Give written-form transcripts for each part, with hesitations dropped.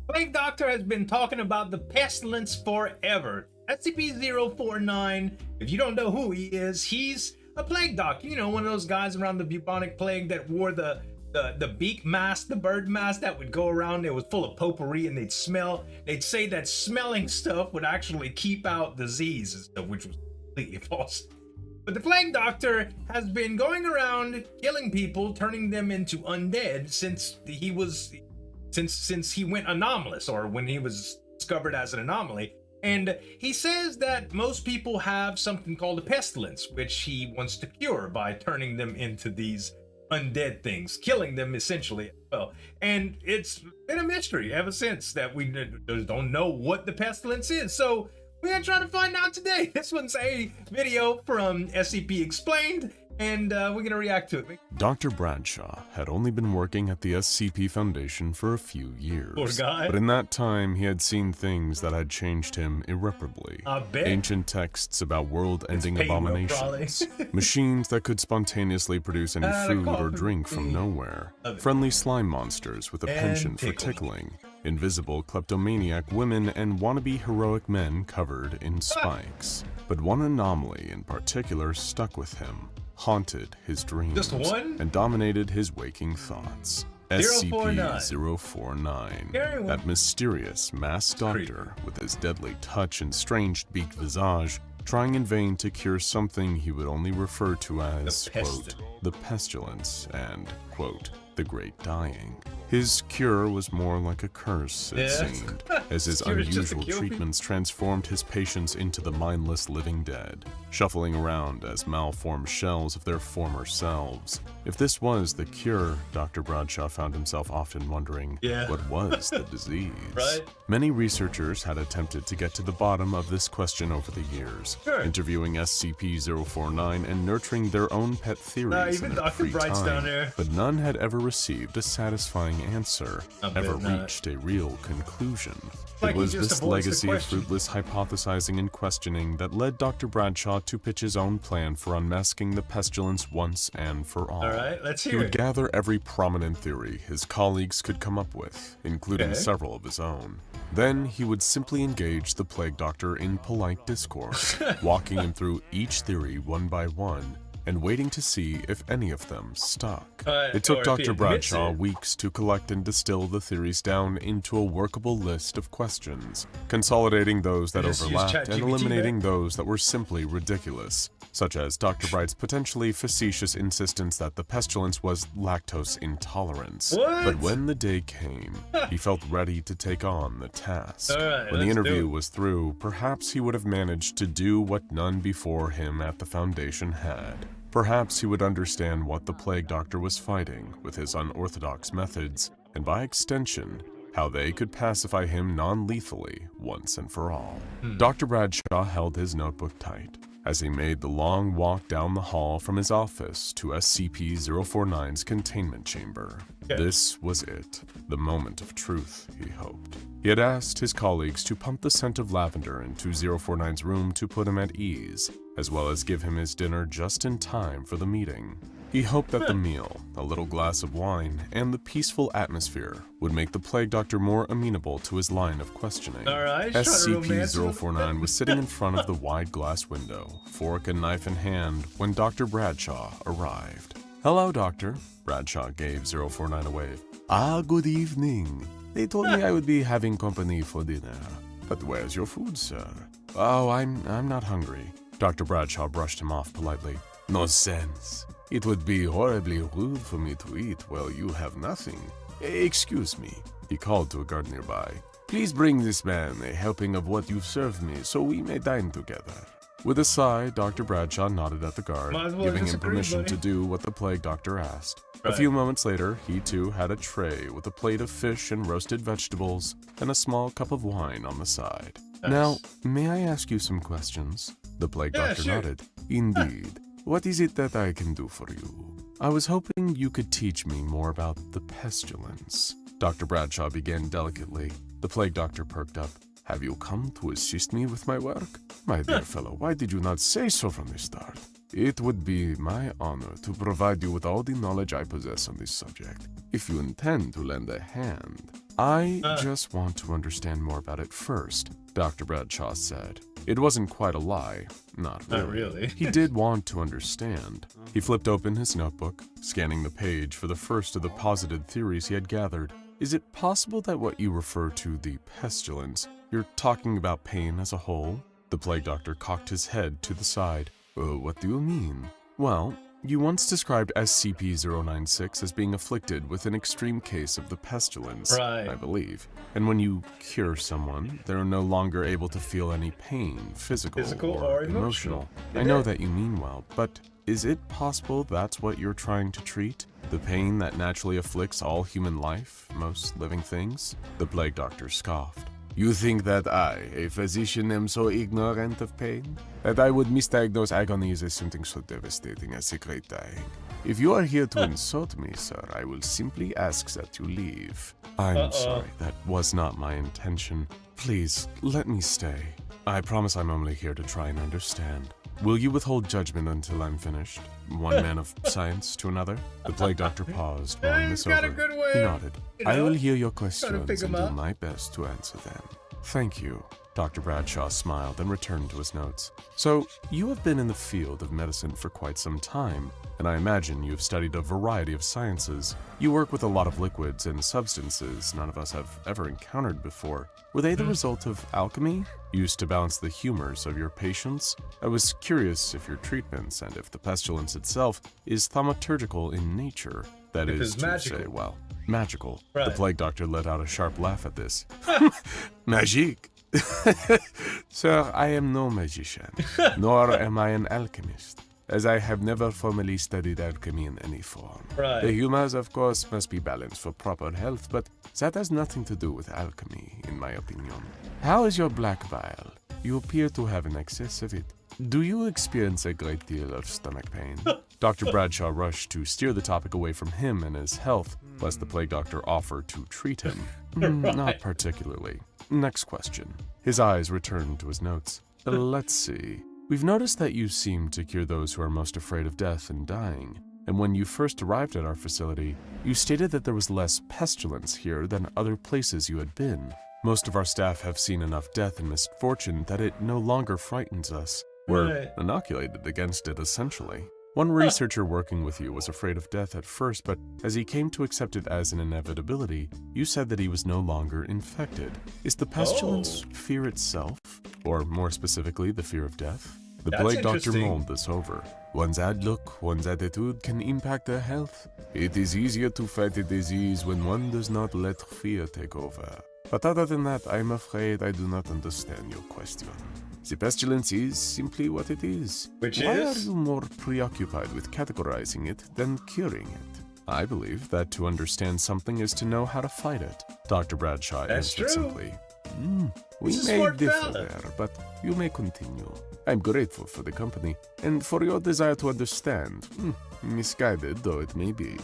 Plague Doctor has been talking about the Pestilence forever. SCP-049, if you don't know who he is, he's a Plague Doctor. You know, one of those guys around the bubonic plague that wore the beak mask, the bird mask that would go around. It was full of potpourri and they'd say that smelling stuff would actually keep out disease and stuff, which was completely false. But the Plague Doctor has been going around killing people, turning them into undead since he went anomalous, or when he was discovered as an anomaly. And he says that most people have something called a pestilence, which he wants to cure by turning them into these undead things, killing them essentially as well. And it's been a mystery ever since that we don't know what the pestilence is. So we're gonna try to find out today. This one's a video from SCP Explained, and we're gonna react to it. Dr. Bradshaw had only been working at the SCP Foundation for a few years. Poor guy. But in that time, he had seen things that had changed him irreparably. I bet. Ancient texts about world-ending It's paid well, abominations. Machines that could spontaneously produce any food or drink from nowhere. Friendly slime monsters with a penchant for tickling. Invisible kleptomaniac women and wannabe heroic men covered in spikes. But one anomaly in particular stuck with him, haunted his dreams, Just one? and dominated his waking thoughts. 049. SCP-049, that mysterious masked doctor with his deadly touch and strange beaked visage, trying in vain to cure something he would only refer to as, quote, the pestilence and, quote, the great dying. His cure was more like a curse, it seemed, as his unusual treatments transformed his patients into the mindless living dead, shuffling around as malformed shells of their former selves. If this was the cure, Dr. Bradshaw found himself often wondering, what was the disease? Many researchers had attempted to get to the bottom of this question over the years, interviewing SCP-049 and nurturing their own pet theories in their free time, but none had ever received a satisfying answer, ever reached a real conclusion. It was this legacy of fruitless hypothesizing and questioning that led Dr. Bradshaw to pitch his own plan for unmasking the pestilence once and for all. He would gather every prominent theory his colleagues could come up with, including several of his own. Then he would simply engage the Plague Doctor in polite discourse, walking him through each theory one by one, and waiting to see if any of them stuck. It took Dr. Bradshaw weeks to collect and distill the theories down into a workable list of questions, consolidating those that overlapped and eliminating those that were simply ridiculous, such as Dr. Bright's potentially facetious insistence that the pestilence was lactose intolerance. But when the day came, he felt ready to take on the task. When the interview was through, perhaps he would have managed to do what none before him at the Foundation had. Perhaps he would understand what the Plague Doctor was fighting with his unorthodox methods, and by extension, how they could pacify him non-lethally once and for all. Dr. Bradshaw held his notebook tight as he made the long walk down the hall from his office to SCP-049's containment chamber. This was it, the moment of truth, he hoped. He had asked his colleagues to pump the scent of lavender into 049's room to put him at ease, as well as give him his dinner just in time for the meeting. He hoped that the meal, a little glass of wine, and the peaceful atmosphere would make the Plague Doctor more amenable to his line of questioning. SCP-049 was sitting in front of the wide glass window, fork and knife in hand, when Dr. Bradshaw arrived. "Hello, Doctor." Bradshaw gave 049 a wave. "Good evening. They told me I would be having company for dinner. But where's your food, sir?" "Oh, I'm not hungry." Dr. Bradshaw brushed him off politely. "No sense. It would be horribly rude for me to eat while you have nothing. Excuse me," he called to a guard nearby. "Please bring this man a helping of what you've served me so we may dine together." With a sigh, Dr. Bradshaw nodded at the guard, giving him permission to do what the Plague Doctor asked. A few moments later, he too had a tray with a plate of fish and roasted vegetables and a small cup of wine on the side. "Now, may I ask you some questions?" The Plague Doctor nodded. "Indeed. What is it that I can do for you?" "I was hoping you could teach me more about the pestilence." Dr. Bradshaw began delicately. The Plague Doctor perked up. "Have you come to assist me with my work? My dear fellow, why did you not say so from the start? It would be my honor to provide you with all the knowledge I possess on this subject, if you intend to lend a hand." I just want to understand more about it first, Dr. Bradshaw said. It wasn't quite a lie. Not really. Not really. He did want to understand. He flipped open his notebook, scanning the page for the first of the posited theories he had gathered. Is it possible that what you refer to the pestilence, you're talking about pain as a whole? The plague doctor cocked his head to the side. What do you mean? Well, you once described SCP-096 as being afflicted with an extreme case of the pestilence, right. I believe. And when you cure someone, they're no longer able to feel any pain, physical or emotional. I know that you mean well, but is it possible that's what you're trying to treat? The pain that naturally afflicts all human life, most living things? The plague doctor scoffed. You think that I, a physician, am so ignorant of pain? That I would misdiagnose agonies as something so devastating as a great dying? If you are here to insult me, sir, I will simply ask that you leave. I'm sorry, that was not my intention. Please, let me stay. I promise I'm only here to try and understand. Will you withhold judgment until I'm finished? One man of science to another? The plague doctor paused, mulling this over. He nodded. I will hear your questions and do my best to answer them. Thank you. Dr. Bradshaw smiled and returned to his notes. So, you have been in the field of medicine for quite some time, and I imagine you have studied a variety of sciences. You work with a lot of liquids and substances none of us have ever encountered before. Were they the result of alchemy, used to balance the humors of your patients? I was curious if your treatments and if the pestilence itself is thaumaturgical in nature. That is to say, well, magical. Right. The plague doctor let out a sharp laugh at this. Magique. Sir, I am no magician, nor am I an alchemist, as I have never formally studied alchemy in any form. Right. The humors, of course, must be balanced for proper health, but that has nothing to do with alchemy, in my opinion. How is your black bile? You appear to have an excess of it. Do you experience a great deal of stomach pain? Dr. Bradshaw rushed to steer the topic away from him and his health, lest the plague doctor offer to treat him. Right. Not particularly. Next question. His eyes returned to his notes. Let's see. We've noticed that you seem to cure those who are most afraid of death and dying. And when you first arrived at our facility, you stated that there was less pestilence here than other places you had been. Most of our staff have seen enough death and misfortune that it no longer frightens us. We're inoculated against it, essentially. One researcher working with you was afraid of death at first, but as he came to accept it as an inevitability, you said that he was no longer infected. Is the pestilence fear itself? Or more specifically, the fear of death? The plague doctor mulled this over. One's outlook, one's attitude can impact their health. It is easier to fight a disease when one does not let fear take over. But other than that, I'm afraid I do not understand your question. The pestilence is simply what it is. Why are you more preoccupied with categorizing it than curing it? I believe that to understand something is to know how to fight it. Dr. Bradshaw answered simply. We may differ there, but you may continue. I'm grateful for the company, and for your desire to understand. Misguided though it may be.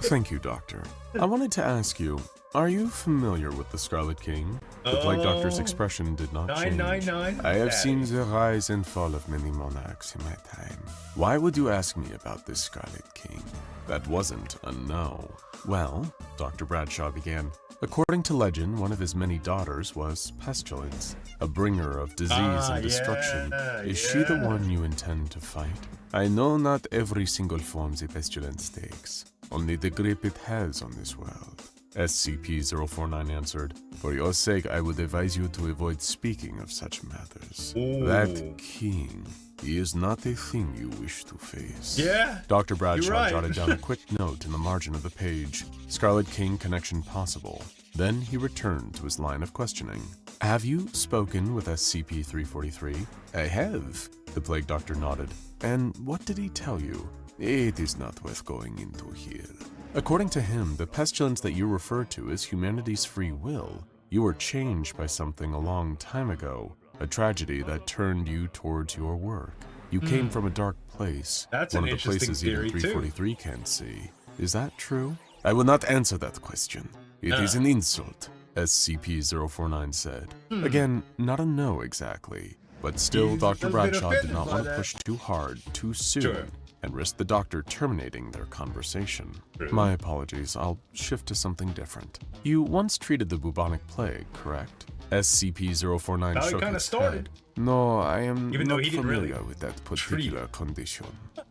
Thank you, Doctor. I wanted to ask you, are you familiar with the Scarlet King? The plague doctor's expression did not change. 999. I have seen the rise and fall of many monarchs in my time. Why would you ask me about this Scarlet King? That wasn't a no. Well, Dr. Bradshaw began. According to legend, one of his many daughters was Pestilence, a bringer of disease and destruction. Is she the one you intend to fight? I know not every single form the Pestilence takes, only the grip it has on this world. SCP-049 answered, For your sake, I would advise you to avoid speaking of such matters. That king, he is not a thing you wish to face. Yeah, Dr. Bradshaw jotted down a quick note in the margin of the page. Scarlet King connection possible. Then he returned to his line of questioning. Have you spoken with SCP-343? I have. The plague doctor nodded. And what did he tell you? It is not worth going into here. According to him, the pestilence that you refer to is humanity's free will. You were changed by something a long time ago, a tragedy that turned you towards your work. You came from a dark place, one of the places even 343 can't see. Is that true? I will not answer that question. It is an insult, SCP-049 said. Again, not a no exactly, but still Dr. Bradshaw did not want to push too hard, too soon. and risk the doctor terminating their conversation. My apologies, I'll shift to something different. You once treated the bubonic plague, correct? SCP-049 shook its head. No, I am not familiar with that particular condition.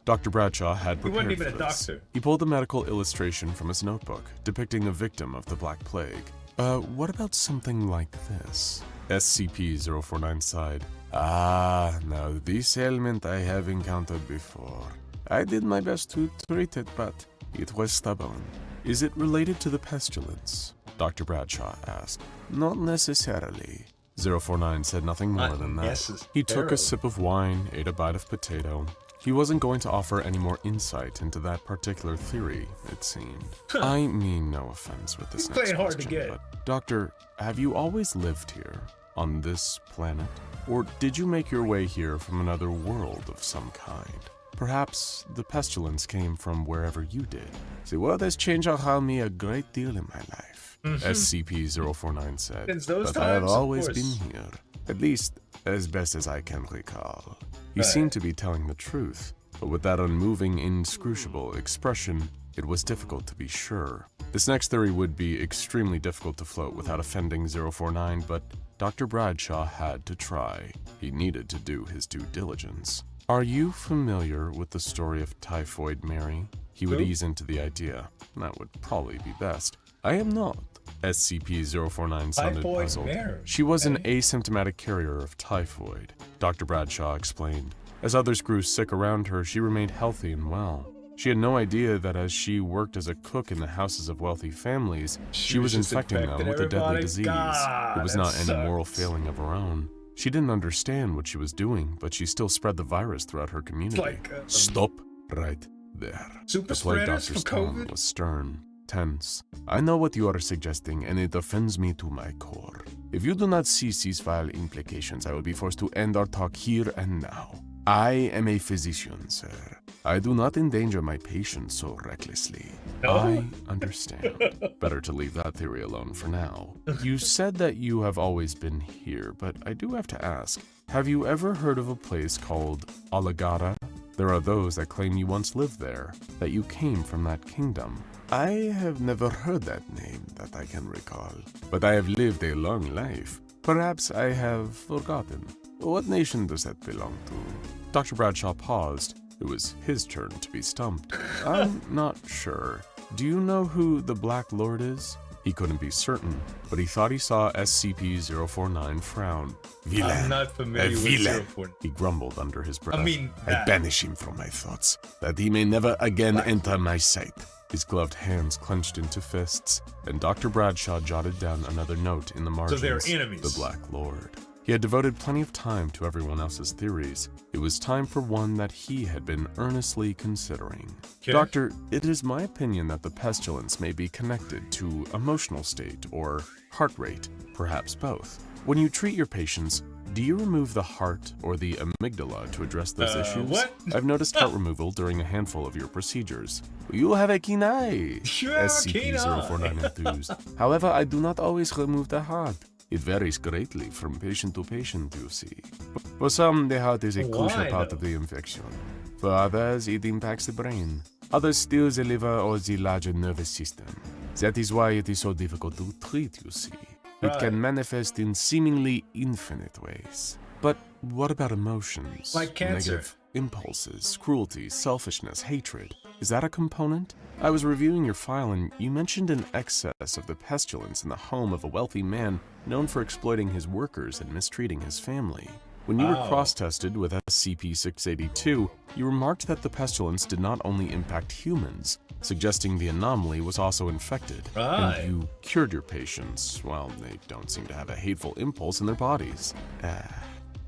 Dr. Bradshaw had prepared he wasn't even for a this. doctor. He pulled a medical illustration from his notebook, depicting a victim of the Black Plague. What about something like this? SCP-049 sighed. Ah, now this ailment I have encountered before. I did my best to treat it, but it was stubborn. Is it related to the pestilence? Dr. Bradshaw asked. Not necessarily. 049 said nothing more than that. He took a sip of wine, ate a bite of potato. He wasn't going to offer any more insight into that particular theory, it seemed. I mean no offense with this next question, but Doctor, have you always lived here, on this planet? Or did you make your way here from another world of some kind? Perhaps the pestilence came from wherever you did. The world has changed around me a great deal in my life, SCP-049 said. But I have always been here, at least as best as I can recall. He seemed to be telling the truth, but with that unmoving, inscrutable expression, it was difficult to be sure. This next theory would be extremely difficult to float without offending 049, but Dr. Bradshaw had to try. He needed to do his due diligence. Are you familiar with the story of Typhoid Mary? He would ease into the idea. That would probably be best. I am not. SCP-049 sounded puzzled. She was an asymptomatic carrier of typhoid, Dr. Bradshaw explained. As others grew sick around her, she remained healthy and well. She had no idea that as she worked as a cook in the houses of wealthy families, she was infecting them with a deadly disease. It was not any moral failing of her own. She didn't understand what she was doing, but she still spread the virus throughout her community. Stop right there. The plague doctor's tone was stern, tense. I know what you are suggesting, and it offends me to my core. If you do not cease these vile implications, I will be forced to end our talk here and now. I am a physician, sir. I do not endanger my patients so recklessly. I understand. Better to leave that theory alone for now. You said that you have always been here, but I do have to ask, have you ever heard of a place called Alagara? There are those that claim you once lived there, that you came from that kingdom. I have never heard that name that I can recall, but I have lived a long life. Perhaps I have forgotten. What nation does that belong to? Dr. Bradshaw paused. It was his turn to be stumped. I'm not sure. Do you know who the Black Lord is? He couldn't be certain, but he thought he saw SCP-049 frown. Villain, I'm not familiar with 049. He grumbled under his breath. I banish him from my thoughts, that he may never again enter my sight. His gloved hands clenched into fists, and Dr. Bradshaw jotted down another note in the margins. So they're enemies. The Black Lord. He had devoted plenty of time to everyone else's theories. It was time for one that he had been earnestly considering. Okay. Doctor, it is my opinion that the pestilence may be connected to emotional state or heart rate, perhaps both. When you treat your patients, do you remove the heart or the amygdala to address those issues? What? I've noticed heart removal during a handful of your procedures. You have a keen eye, SCP-049 enthused. However, I do not always remove the heart. It varies greatly from patient to patient, you see. For some, the heart is a crucial part of the infection. For others, it impacts the brain. Others still the liver or the larger nervous system. That is why it is so difficult to treat, you see. It can manifest in seemingly infinite ways. But what about emotions? Like cancer. Negative impulses, cruelty, selfishness, hatred. Is that a component? I was reviewing your file and you mentioned an excess of the pestilence in the home of a wealthy man known for exploiting his workers and mistreating his family. When you were cross-tested with SCP-682, you remarked that the pestilence did not only impact humans, suggesting the anomaly was also infected. And you cured your patients. Well, they don't seem to have a hateful impulse in their bodies.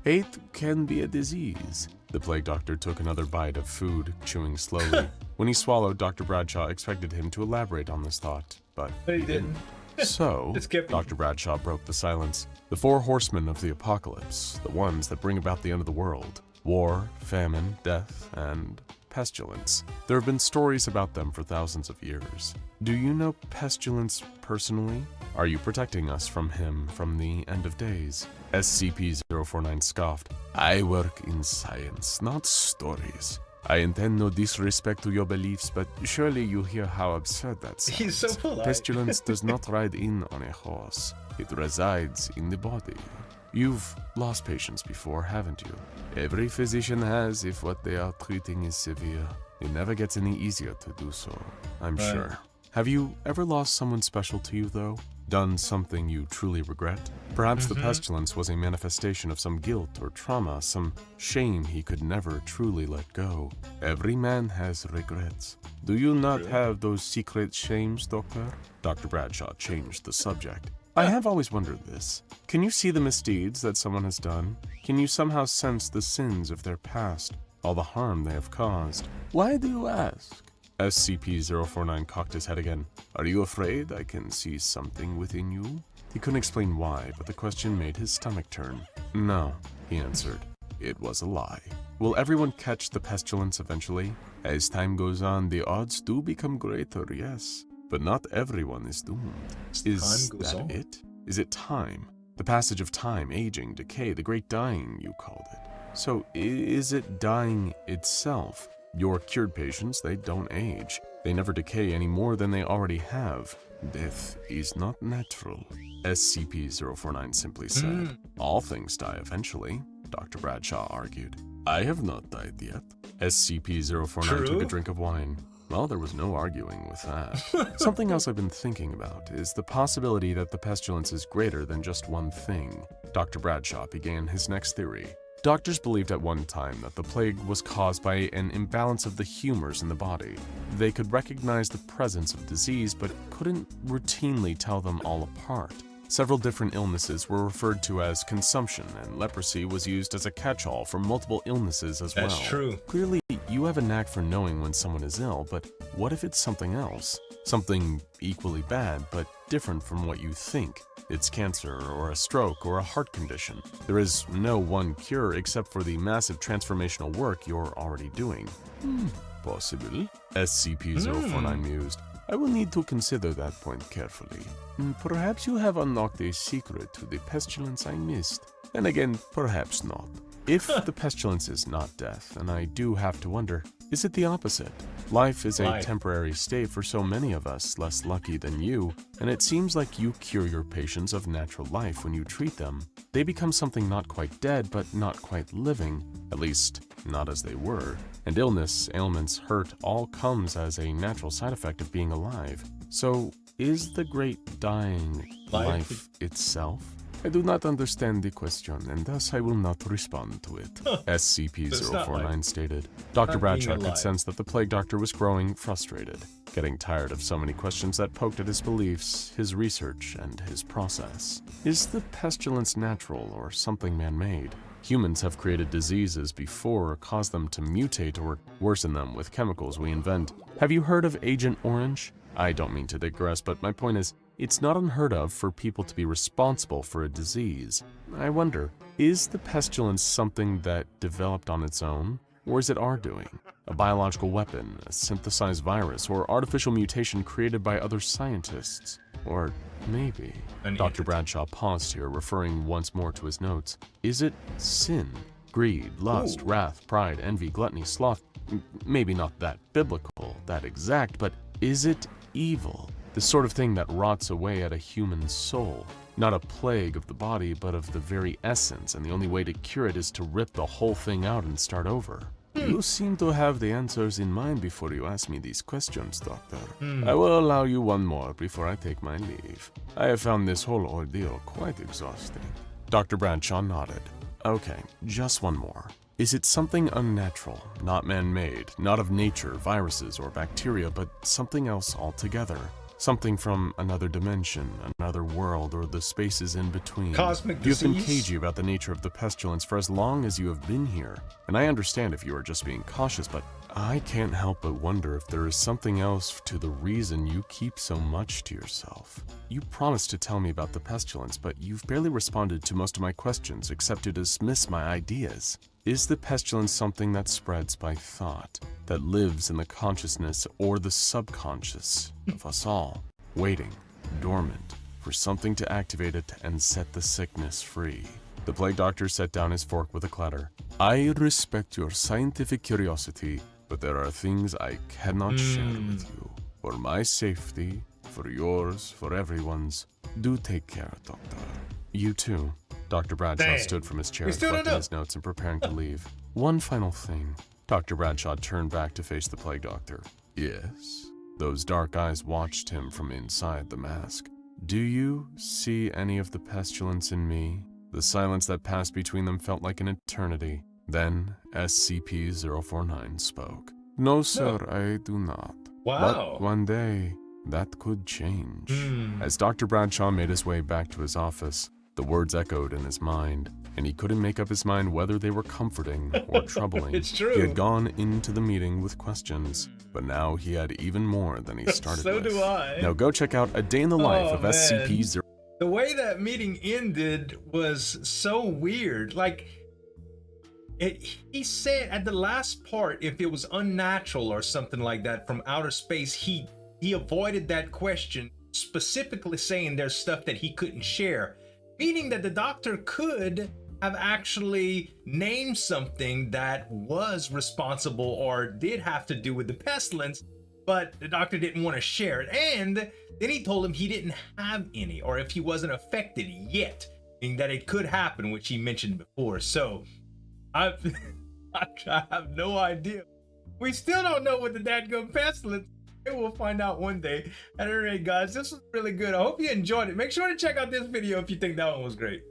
Hate can be a disease. The plague doctor took another bite of food, chewing slowly. When he swallowed, Dr. Bradshaw expected him to elaborate on this thought, but he didn't. So, Dr. Bradshaw broke the silence. The four horsemen of the apocalypse, the ones that bring about the end of the world. War, famine, death, and pestilence. There have been stories about them for thousands of years. Do you know Pestilence personally? Are you protecting us from him from the end of days? SCP-049 scoffed. I work in science, not stories. I intend no disrespect to your beliefs, but surely you hear how absurd that sounds. He's so polite. Pestilence does not ride in on a horse. It resides in the body. You've lost patients before, haven't you? Every physician has if what they are treating is severe. It never gets any easier to do so, I'm sure. Have you ever lost someone special to you, though? Done something you truly regret? Perhaps the pestilence was a manifestation of some guilt or trauma, some shame he could never truly let go. Every man has regrets. Do you not have those secret shames, Doctor? Dr. Bradshaw changed the subject. I have always wondered this. Can you see the misdeeds that someone has done? Can you somehow sense the sins of their past, all the harm they have caused? Why do you ask? SCP-049 cocked his head again. Are you afraid I can see something within you? He couldn't explain why, but the question made his stomach turn. No, he answered. It was a lie. Will everyone catch the pestilence eventually? As time goes on, the odds do become greater, yes. But not everyone is doomed. Is that it? Is it time? The passage of time, aging, decay, the great dying, you called it. So is it dying itself? Your cured patients, they don't age. They never decay any more than they already have. Death is not natural. SCP-049 simply said. All things die eventually, Dr. Bradshaw argued. I have not died yet. SCP-049 took a drink of wine. Well, there was no arguing with that. Something else I've been thinking about is the possibility that the pestilence is greater than just one thing. Dr. Bradshaw began his next theory. Doctors believed at one time that the plague was caused by an imbalance of the humors in the body. They could recognize the presence of disease, but couldn't routinely tell them all apart. Several different illnesses were referred to as consumption, and leprosy was used as a catch-all for multiple illnesses as well. That's true. Clearly, you have a knack for knowing when someone is ill, but what if it's something else? Something equally bad, but different from what you think. It's cancer, or a stroke, or a heart condition. There is no one cure except for the massive transformational work you're already doing. Possible. SCP-049 mused. I will need to consider that point carefully. Perhaps you have unlocked a secret to the pestilence I missed. And again, perhaps not. If the pestilence is not death, and I do have to wonder, is it the opposite? Life is a temporary state for so many of us less lucky than you, and it seems like you cure your patients of natural life when you treat them. They become something not quite dead, but not quite living, at least not as they were. And illness, ailments, hurt all comes as a natural side effect of being alive. So, is the great dying life itself? I do not understand the question, and thus I will not respond to it, SCP-049 stated. Dr. Bradshaw could sense that the plague doctor was growing frustrated, getting tired of so many questions that poked at his beliefs, his research, and his process. Is the pestilence natural or something man-made? Humans have created diseases before or caused them to mutate or worsen them with chemicals we invent. Have you heard of Agent Orange? I don't mean to digress, but my point is, it's not unheard of for people to be responsible for a disease. I wonder, is the pestilence something that developed on its own, or is it our doing? A biological weapon, a synthesized virus, or artificial mutation created by other scientists? Or maybe... Dr. Bradshaw paused here, referring once more to his notes. Is it sin? Greed, lust, wrath, pride, envy, gluttony, sloth? Maybe not that biblical, that exact, but is it evil? The sort of thing that rots away at a human soul. Not a plague of the body, but of the very essence, and the only way to cure it is to rip the whole thing out and start over. You seem to have the answers in mind before you ask me these questions, Doctor. I will allow you one more before I take my leave. I have found this whole ordeal quite exhausting. Dr. Bradshaw nodded. Okay, just one more. Is it something unnatural, not man-made, not of nature, viruses, or bacteria, but something else altogether? Something from another dimension, another world, or the spaces in between. Cosmic disease? You've been cagey about the nature of the pestilence for as long as you have been here, and I understand if you are just being cautious, but I can't help but wonder if there is something else to the reason you keep so much to yourself. You promised to tell me about the pestilence, but you've barely responded to most of my questions except to dismiss my ideas. Is the pestilence something that spreads by thought, that lives in the consciousness or the subconscious of us all, waiting, dormant, for something to activate it and set the sickness free? The plague doctor set down his fork with a clatter. I respect your scientific curiosity, but there are things I cannot share with you. For my safety, for yours, for everyone's, do take care, Doctor. You too. Dr. Bradshaw Dang. stood from his chair, We still don't collecting know. his notes and preparing to leave. One final thing. Dr. Bradshaw turned back to face the Plague Doctor. Yes? Those dark eyes watched him from inside the mask. Do you see any of the pestilence in me? The silence that passed between them felt like an eternity. Then SCP-049 spoke. No, sir, I do not. Wow. But one day, that could change. As Dr. Bradshaw made his way back to his office, the words echoed in his mind, and he couldn't make up his mind whether they were comforting or troubling. It's true. He had gone into the meeting with questions, but now he had even more than he started So with. do I. Now go check out A Day in the Life of man. SCP-049. The way that meeting ended was so weird. Like, he said at the last part, if it was unnatural or something like that from outer space, he avoided that question, specifically saying there's stuff that he couldn't share, meaning that the doctor could have actually named something that was responsible or did have to do with the pestilence, but the doctor didn't want to share it. And then he told him he didn't have any, or if he wasn't affected yet, meaning that it could happen, which he mentioned before. So I have no idea. We still don't know what the dadgum pestilence. We'll find out one day. At any rate, guys, this was really good. I hope you enjoyed it. Make sure to check out this video if you think that one was great.